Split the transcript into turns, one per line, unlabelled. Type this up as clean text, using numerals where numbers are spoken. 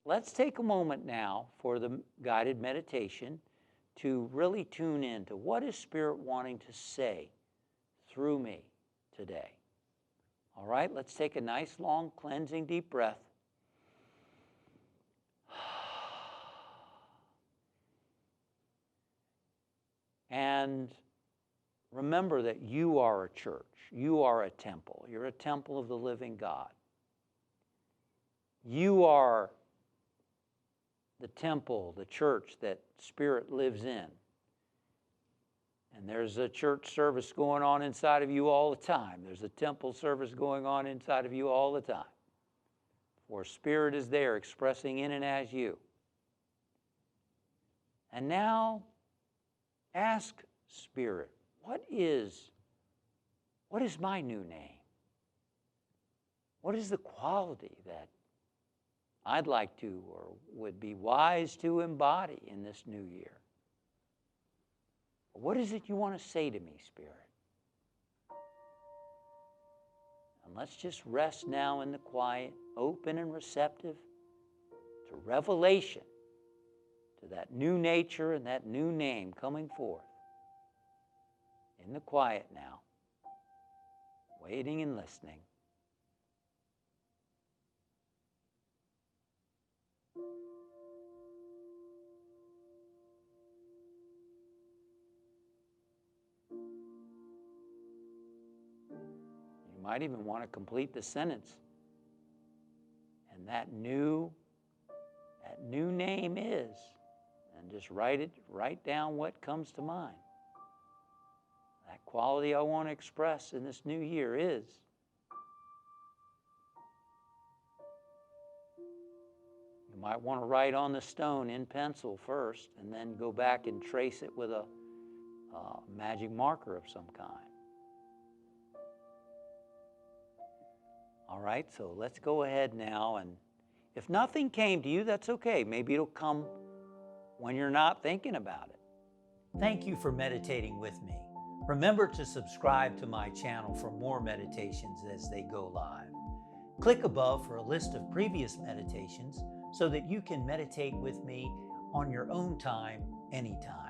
let's take a moment now for the guided meditation to really tune in to what is Spirit wanting to say through me today. All right, let's take a nice, long, cleansing, deep breath. And remember that you are a church. You are a temple. You're a temple of the living God. You are the temple, the church that Spirit lives in. And there's a church service going on inside of you all the time. There's a temple service going on inside of you all the time. For Spirit is there expressing in and as you. And now, ask Spirit, what is my new name? What is the quality that I'd like to or would be wise to embody in this new year? What is it you want to say to me, Spirit? And let's just rest now in the quiet, open and receptive to revelation, to that new nature and that new name coming forth. In the quiet now, waiting and listening. You might even want to complete the sentence. And that new name is, and just write down what comes to mind. That quality I want to express in this new year is. You might want to write on the stone in pencil first, and then go back and trace it with a magic marker of some kind. All right, so let's go ahead now, and if nothing came to you, that's okay. Maybe it'll come when you're not thinking about it. Thank you for meditating with me. Remember to subscribe to my channel for more meditations as they go live. Click above for a list of previous meditations so that you can meditate with me on your own time, anytime.